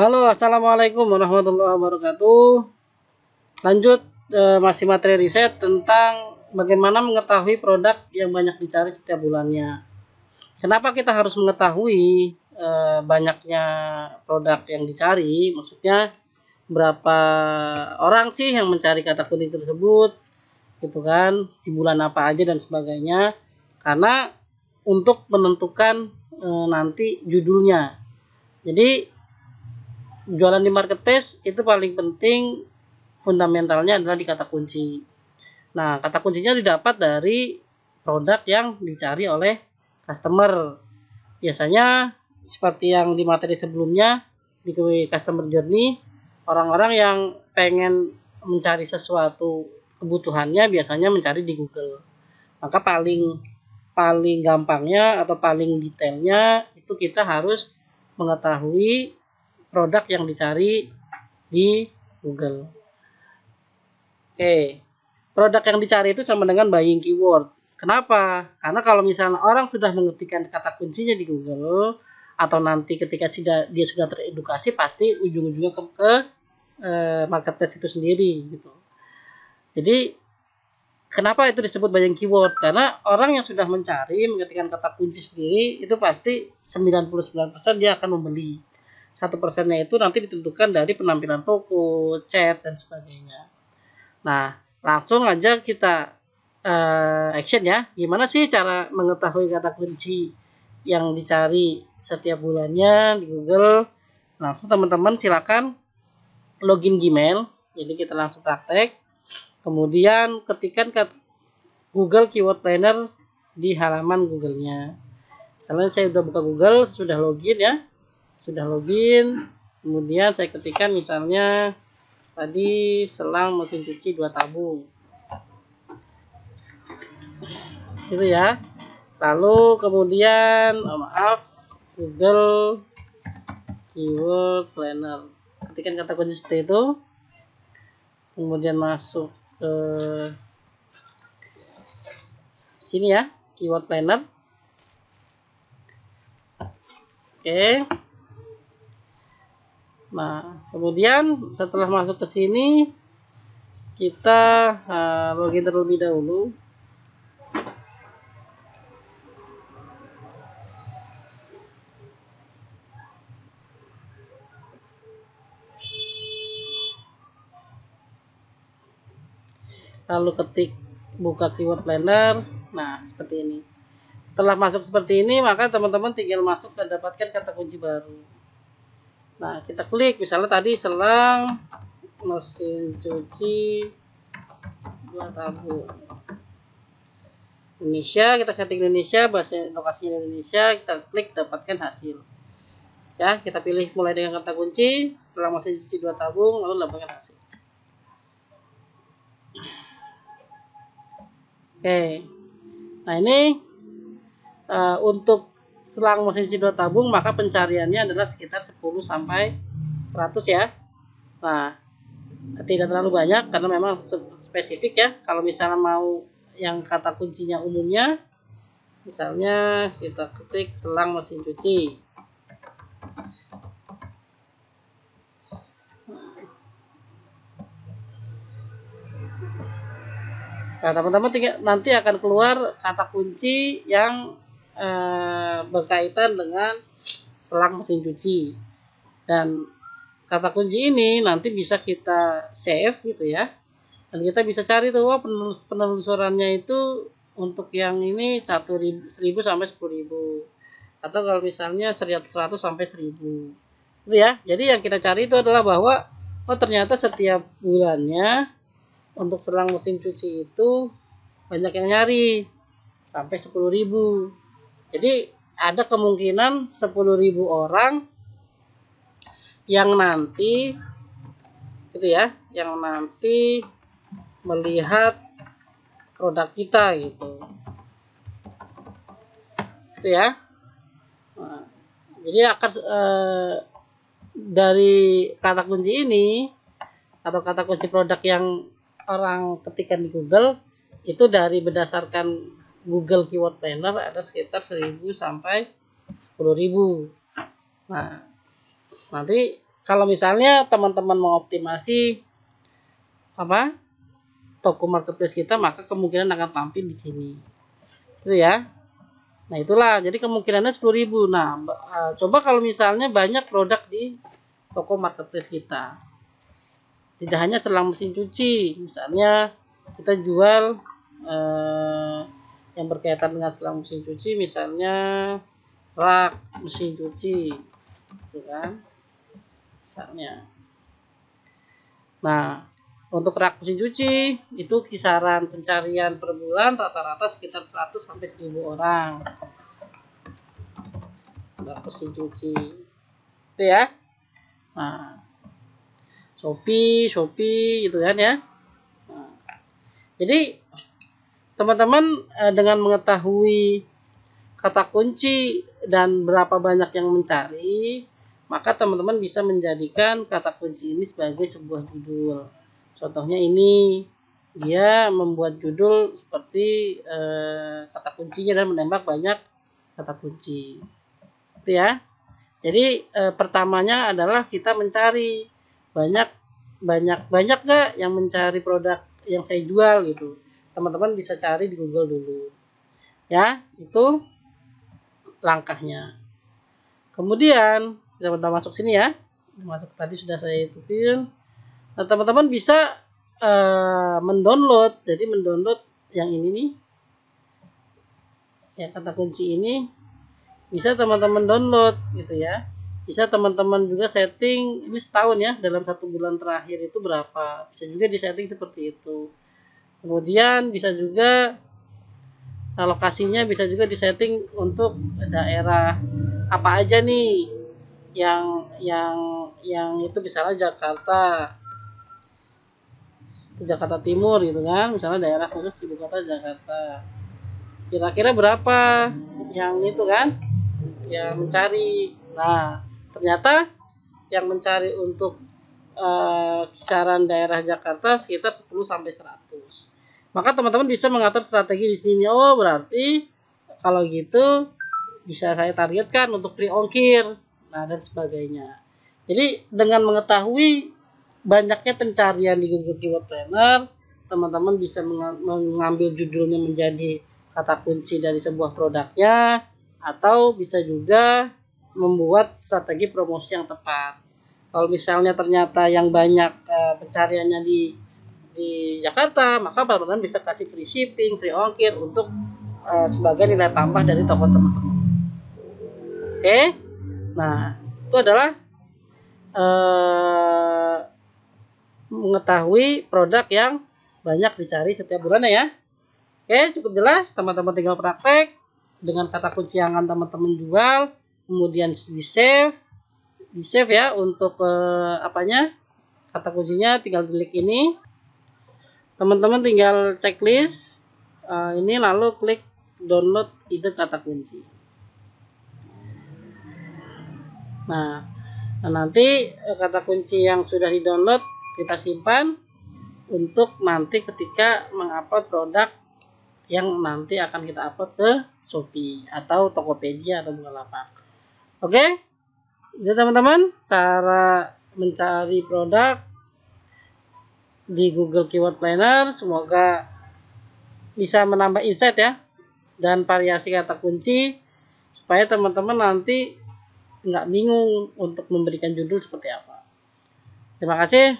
Halo, assalamualaikum warahmatullahi wabarakatuh. Lanjut, masih materi riset tentang bagaimana mengetahui produk yang banyak dicari setiap bulannya. Kenapa kita harus mengetahui banyaknya produk yang dicari? Maksudnya berapa orang sih yang mencari kata kunci tersebut, gitu kan? Di bulan apa aja dan sebagainya. Karena untuk menentukan nanti judulnya. Jadi jualan di marketplace itu paling penting, fundamentalnya adalah di kata kunci. Nah, kata kuncinya didapat dari produk yang dicari oleh customer. Biasanya seperti yang di materi sebelumnya di customer journey, orang-orang yang pengen mencari sesuatu kebutuhannya biasanya mencari di Google. Maka paling gampangnya atau paling detailnya itu kita harus mengetahui produk yang dicari di Google. Oke, produk yang dicari itu sama dengan buying keyword. Kenapa? Karena kalau misalnya orang sudah mengetikkan kata kuncinya di Google, atau nanti ketika dia sudah teredukasi, pasti ujung-ujungnya ke marketplace itu sendiri gitu. Jadi kenapa itu disebut buying keyword? Karena orang yang sudah mencari mengetikkan kata kunci sendiri itu pasti 99% dia akan membeli. 1%-nya itu nanti ditentukan dari penampilan toko, chat, dan sebagainya. Nah, langsung aja kita action ya. Gimana sih cara mengetahui kata kunci yang dicari setiap bulannya di Google? Langsung teman-teman silakan login Gmail. Jadi kita langsung praktek. Kemudian ketikkan Google Keyword Planner di halaman Google-nya. Misalnya saya sudah buka Google, sudah login ya. Sudah login, kemudian saya ketikkan misalnya tadi selang mesin cuci 2 tabung gitu ya. Lalu kemudian Google Keyword Planner, ketikkan kata kunci seperti itu, kemudian masuk ke sini ya, Keyword Planner. Oke. Nah, kemudian setelah masuk ke sini kita login terlebih dahulu. Lalu ketik buka Keyword Planner. Nah, seperti ini. Setelah masuk seperti ini, maka teman-teman tinggal masuk dan dapatkan kata kunci baru. Nah, kita klik misalnya tadi selang mesin cuci 2 tabung. Indonesia, kita setting Indonesia, bahasa lokasinya Indonesia, kita klik dapatkan hasil. Ya, kita pilih mulai dengan kata kunci, selang mesin cuci 2 tabung, lalu dapatkan hasil. Oke. Nah, ini untuk selang mesin cuci 2 tabung, maka pencariannya adalah sekitar 10 sampai 100 ya. Nah, tidak terlalu banyak karena memang spesifik ya. Kalau misalnya mau yang kata kuncinya umumnya, misalnya kita ketik selang mesin cuci. Nah, teman-teman nanti akan keluar kata kunci yang berkaitan dengan selang mesin cuci. Dan kata kunci ini nanti bisa kita save gitu ya. Dan kita bisa cari tuh, penelusurannya itu untuk yang ini 1000 sampai 10.000. Atau kalau misalnya 100 sampai 1000. Itu ya. Jadi yang kita cari itu adalah bahwa ternyata setiap bulannya untuk selang mesin cuci itu banyak yang nyari sampai 10.000. Jadi ada kemungkinan 10.000 orang yang nanti gitu ya, yang nanti melihat produk kita gitu. Itu ya. Nah, jadi akan dari kata kunci ini atau kata kunci produk yang orang ketikkan di Google itu dari berdasarkan Google Keyword Planner ada sekitar 1000 sampai 10.000. Nah, nanti kalau misalnya teman-teman mau optimasi toko marketplace kita, maka kemungkinan akan tampil di sini. Itu ya. Nah, itulah. Jadi kemungkinannya 10.000. Nah, coba kalau misalnya banyak produk di toko marketplace kita. Tidak hanya selang mesin cuci. Misalnya kita jual yang berkaitan dengan selang mesin cuci, misalnya rak mesin cuci, gitu kan, misalnya. Nah, untuk rak mesin cuci itu kisaran pencarian per bulan rata-rata sekitar 100 sampai 1.000 orang. Rak mesin cuci. Itu ya. Nah, Shopee gitu kan ya. Nah, jadi teman-teman dengan mengetahui kata kunci dan berapa banyak yang mencari, maka teman-teman bisa menjadikan kata kunci ini sebagai sebuah judul. Contohnya ini, dia membuat judul seperti kata kuncinya dan menembak banyak kata kunci. Itu ya. Jadi pertamanya adalah kita mencari banyak gak yang mencari produk yang saya jual gitu. Teman-teman bisa cari di Google dulu. Ya, itu langkahnya. Kemudian kita udah masuk sini ya. Masuk tadi sudah saya ituin. Nah, teman-teman bisa mendownload. Jadi mendownload yang ini nih. Ya, kata kunci ini bisa teman-teman download gitu ya. Bisa teman-teman juga setting ini setahun ya, dalam 1 bulan terakhir itu berapa. Bisa juga disetting seperti itu. Kemudian bisa juga lokasinya bisa juga disetting untuk daerah apa aja nih yang itu, misalnya Jakarta Timur gitu kan, misalnya daerah khusus ibu kota Jakarta. Kira-kira berapa yang itu kan, yang mencari. Nah, ternyata yang mencari untuk kisaran daerah Jakarta sekitar 10 sampai 100. Maka teman-teman bisa mengatur strategi di sini. Oh, berarti kalau gitu bisa saya targetkan untuk free ongkir, nah dan sebagainya. Jadi dengan mengetahui banyaknya pencarian di Google Keyword Planner, teman-teman bisa mengambil judulnya menjadi kata kunci dari sebuah produknya, atau bisa juga membuat strategi promosi yang tepat. Kalau misalnya ternyata yang banyak pencariannya di Jakarta, maka teman-teman bisa kasih free shipping, free ongkir untuk sebagai nilai tambah dari toko teman-teman. Oke, nah itu adalah mengetahui produk yang banyak dicari setiap bulannya ya. Oke, cukup jelas. Teman-teman tinggal praktek dengan kata kunci yang akan teman-teman jual, kemudian di save ya untuk kata kuncinya, tinggal klik ini. Teman-teman tinggal checklist ini, lalu klik download ide kata kunci. Nah, nanti kata kunci yang sudah di-download kita simpan untuk nanti ketika mengupload produk yang nanti akan kita upload ke Shopee atau Tokopedia atau Bukalapak. Oke? Jadi teman-teman, cara mencari produk di Google Keyword Planner semoga bisa menambah insight ya dan variasi kata kunci supaya teman-teman nanti nggak bingung untuk memberikan judul seperti apa. Terima kasih.